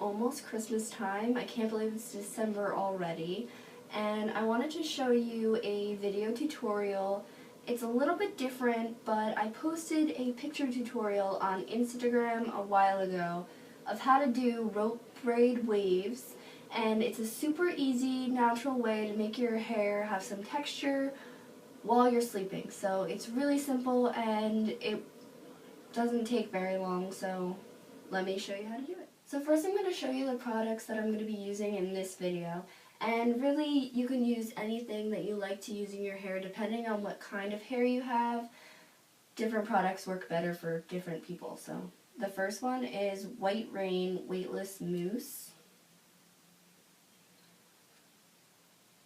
almost Christmas time. I can't believe it's December already. And I wanted to show you a video tutorial. It's a little bit different, but I posted a picture tutorial on Instagram a while ago of how to do rope braid waves. And it's a super easy, natural way to make your hair have some texture while you're sleeping. So it's really simple and it doesn't take very long, so let me show you how to do it. So first I'm going to show you the products that I'm going to be using in this video. And really, you can use anything that you like to use in your hair depending on what kind of hair you have. Different products work better for different people. So the first one is White Rain Weightless Mousse.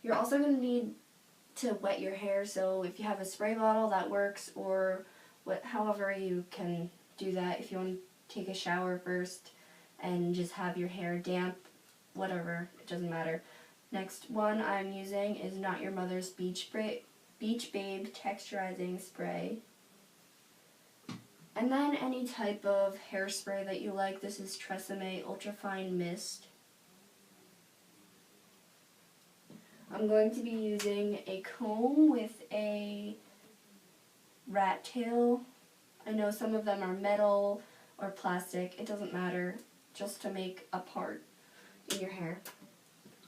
You're also going to need to wet your hair, so if you have a spray bottle that works, or however you can do that. If you want to take a shower first and just have your hair damp, whatever, it doesn't matter. Next one I'm using is Not Your Mother's Beach Babe Texturizing Spray. And then any type of hairspray that you like. This is Tresemme Ultrafine Mist. I'm going to be using a comb with a rat tail. I know some of them are metal or plastic. It doesn't matter, just to make a part in your hair.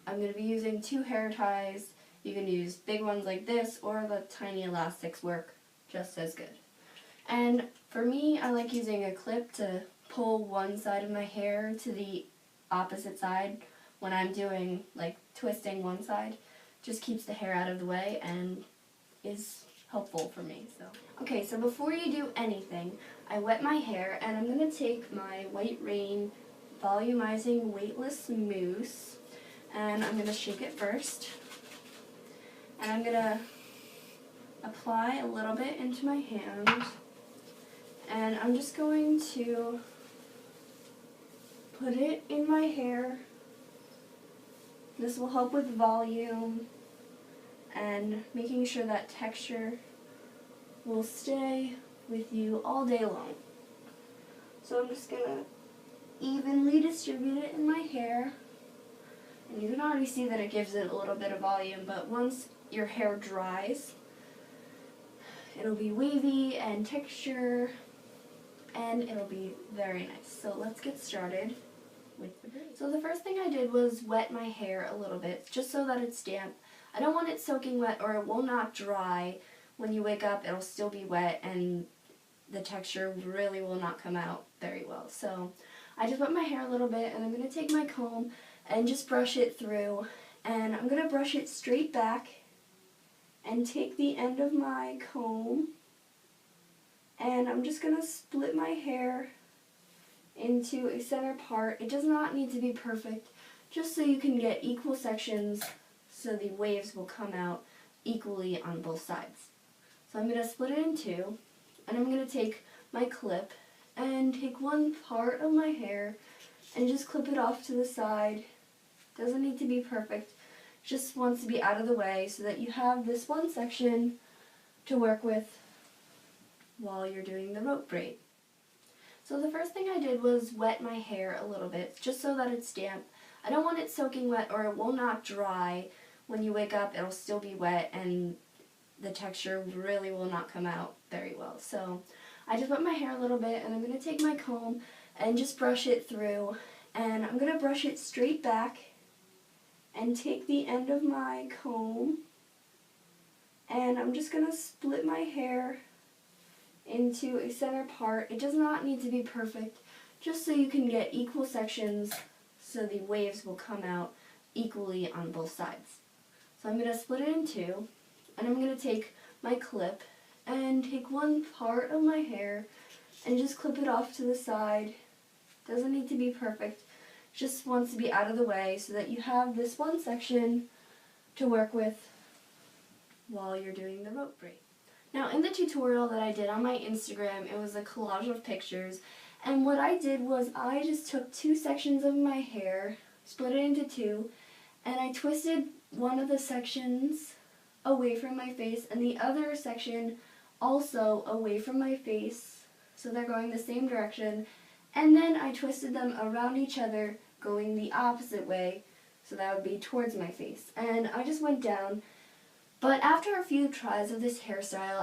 I'm going to be using 2 hair ties. You can use big ones like this, or the tiny elastics work just as good. And for me, I like using a clip to pull one side of my hair to the opposite side when I'm doing, like, twisting one side. Just keeps the hair out of the way and is helpful for me. Okay, so before you do anything, I wet my hair and I'm going to take my White Rain Volumizing Weightless Mousse and I'm going to shake it first. And I'm going to apply a little bit into my hand. And I'm just going to put it in my hair. This will help with volume and making sure that texture will stay with you all day long. So I'm just going to evenly distribute it in my hair. And you can already see that it gives it a little bit of volume, but once your hair dries, it'll be wavy and texture, and it'll be very nice. So let's get started with the braid. So the first thing I did was wet my hair a little bit, just so that it's damp. I don't want it soaking wet or it will not dry. When you wake up, it'll still be wet and the texture really will not come out very well. So I just wet my hair a little bit and I'm going to take my comb and just brush it through. And I'm going to brush it straight back and take the end of my comb and I'm just going to split my hair into a center part. It does not need to be perfect, just so you can get equal sections so the waves will come out equally on both sides. So I'm going to split it in 2 and I'm going to take my clip and take one part of my hair and just clip it off to the side. Doesn't need to be perfect, just wants to be out of the way so that you have this one section to work with while you're doing the rope braid. So the first thing I did was wet my hair a little bit, just so that it's damp. I don't want it soaking wet or it will not dry. When you wake up, it'll still be wet and the texture really will not come out very well. So I just wet my hair a little bit and I'm going to take my comb and just brush it through. And I'm going to brush it straight back and take the end of my comb and I'm just going to split my hair into a center part. It does not need to be perfect, just so you can get equal sections so the waves will come out equally on both sides. So I'm going to split it in 2 and I'm going to take my clip and take one part of my hair and just clip it off to the side. Doesn't need to be perfect, just wants to be out of the way so that you have this one section to work with while you're doing the rope braid. Now in the tutorial that I did on my Instagram, it was a collage of pictures, and what I did was I just took 2 sections of my hair, split it into 2, and I twisted one of the sections away from my face and the other section also away from my face, so they're going the same direction, and then I twisted them around each other going the opposite way, so that would be towards my face. And I just went down, but after a few tries of this hairstyle,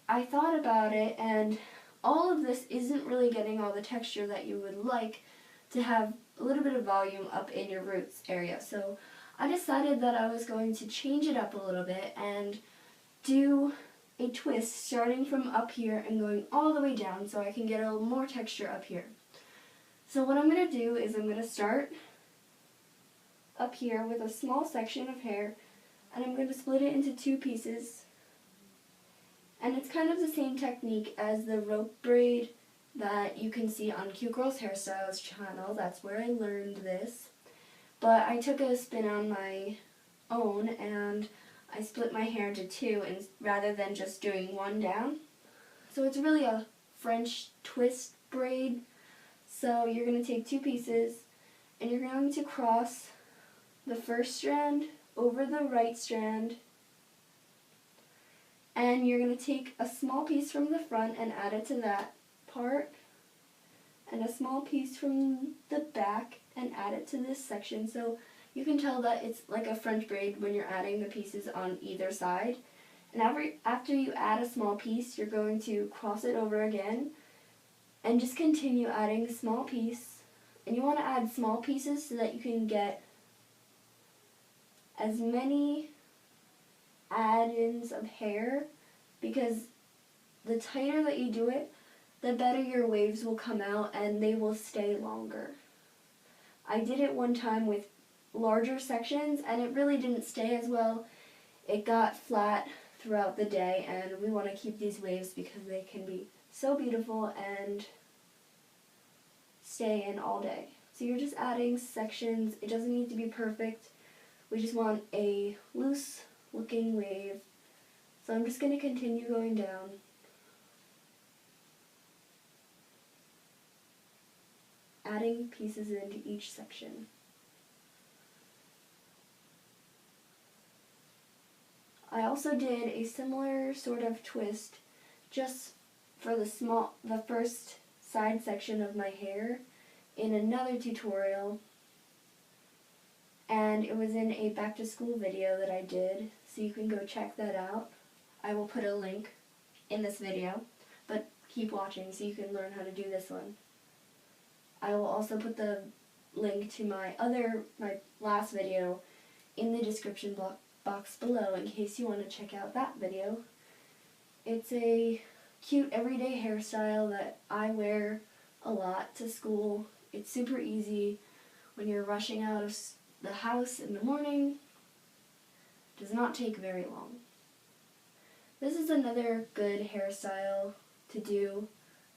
I thought about it, and all of this isn't really getting all the texture that you would like to have a little bit of volume up in your roots area. So I decided that I was going to change it up a little bit and do a twist starting from up here and going all the way down so I can get a little more texture up here. So what I'm going to do is I'm going to start up here with a small section of hair, and I'm going to split it into two pieces. And it's kind of the same technique as the rope braid that you can see on Cute Girls Hairstyles channel. That's where I learned this. But I took a spin on my own and I split my hair into two rather than just doing one down. So it's really a French twist braid. So you're going to take two pieces and you're going to cross the first strand over the right strand, and you're going to take a small piece from the front and add it to that part, and a small piece from the back and add it to this section. So you can tell that it's like a French braid when you're adding the pieces on either side. And after you add a small piece, you're going to cross it over again and just continue adding a small piece. And you want to add small pieces so that you can get as many add-ins of hair, because the tighter that you do it, the better your waves will come out and they will stay longer. I did it one time with larger sections and it really didn't stay as well. It got flat throughout the day, and we want to keep these waves because they can be so beautiful and stay in all day. So you're just adding sections. It doesn't need to be perfect. We just want a loose looking wave. So I'm just going to continue going down. Adding pieces into each section. I also did a similar sort of twist just for the first side section of my hair in another tutorial, and it was in a back to school video that I did, so you can go check that out. I will put a link in this video, but keep watching so you can learn how to do this one. I will also put the link to my last video in the description box below in case you want to check out that video. It's a cute everyday hairstyle that I wear a lot to school. It's super easy when you're rushing out of the house in the morning. It does not take very long. This is another good hairstyle to do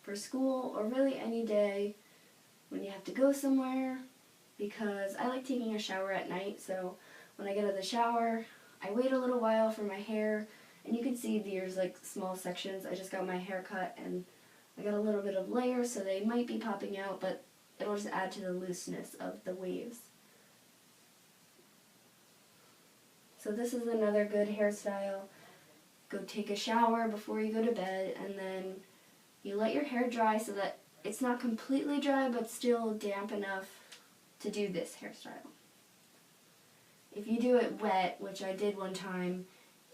for school or really any day when you have to go somewhere, because I like taking a shower at night, so when I get out of the shower, I wait a little while for my hair, and you can see there's like small sections. I just got my hair cut and I got a little bit of layer, so they might be popping out, but it'll just add to the looseness of the waves. So this is another good hairstyle. Go take a shower before you go to bed, and then you let your hair dry so that it's not completely dry but still damp enough to do this hairstyle. If you do it wet, which I did one time,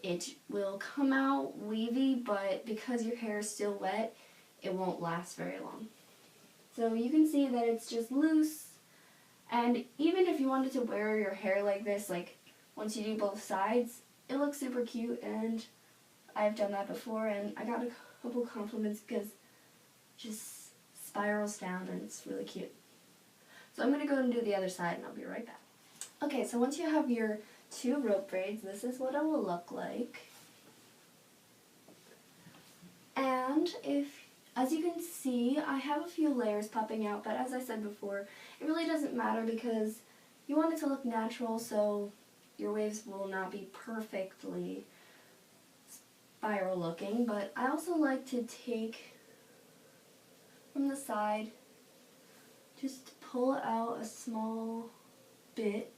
it will come out wavy, but because your hair is still wet, it won't last very long. So you can see that it's just loose, and even if you wanted to wear your hair like this, like once you do both sides, it looks super cute, and I've done that before, and I got a couple compliments because it just spirals down and it's really cute. So I'm going to go and do the other side and I'll be right back. Okay, so once you have your two rope braids, this is what it will look like. And as you can see, I have a few layers popping out, but as I said before, it really doesn't matter because you want it to look natural, so your waves will not be perfectly spiral looking. But I also like to take from the side, just pull out a small bit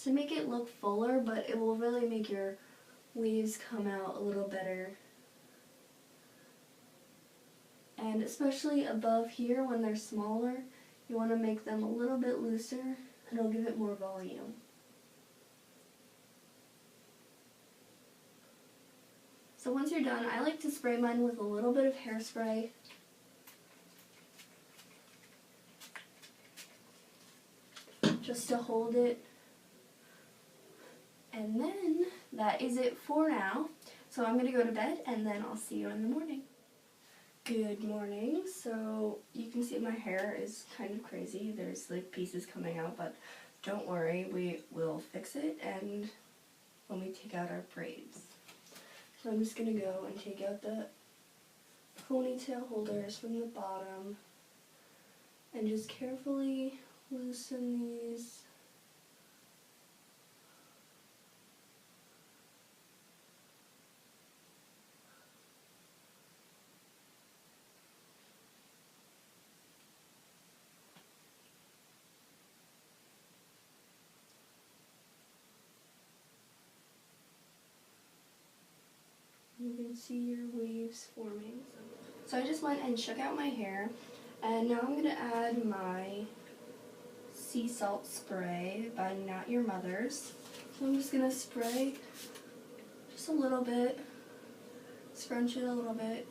to make it look fuller, but it will really make your waves come out a little better. And especially above here when they're smaller, you want to make them a little bit looser and it'll give it more volume. So once you're done, I like to spray mine with a little bit of hairspray. Just to hold it. And then that is it for now. So I'm going to go to bed and then I'll see you in the morning. Good morning. So you can see my hair is kind of crazy. There's like pieces coming out, but don't worry, we will fix it and when we take out our braids. So I'm just going to go and take out the ponytail holders from the bottom and just carefully loosen these. You can see your waves forming. So I just went and shook out my hair, and now I'm going to add my sea salt spray by Not Your Mother's. So I'm just going to spray just a little bit, scrunch it a little bit.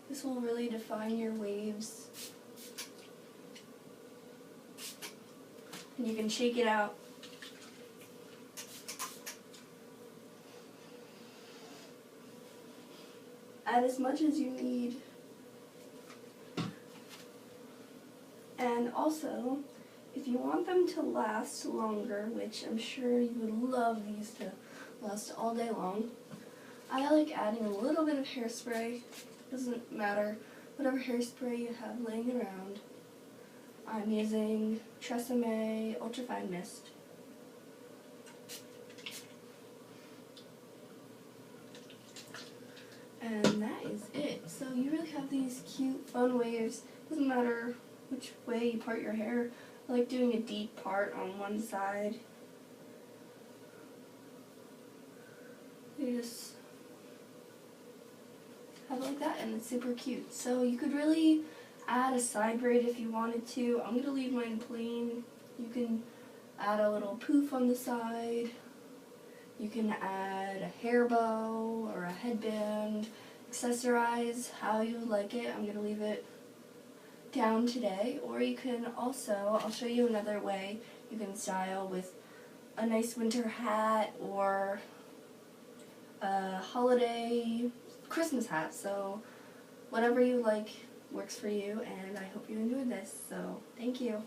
This will really define your waves. And you can shake it out. Add as much as you need. And also, if you want them to last longer, which I'm sure you would love these to last all day long, I like adding a little bit of hairspray. Doesn't matter, whatever hairspray you have laying around. I'm using Tresemme Ultrafine Mist. And that is it. So you really have these cute, fun waves. Doesn't matter which way you part your hair. I like doing a deep part on one side. You just have it like that and it's super cute. So you could really add a side braid if you wanted to. I'm going to leave mine plain. You can add a little poof on the side. You can add a hair bow or a headband, accessorize how you like it. I'm going to leave it down today. Or you can also, I'll show you another way you can style with a nice winter hat or a holiday Christmas hat. So whatever you like works for you, and I hope you enjoyed this. So thank you.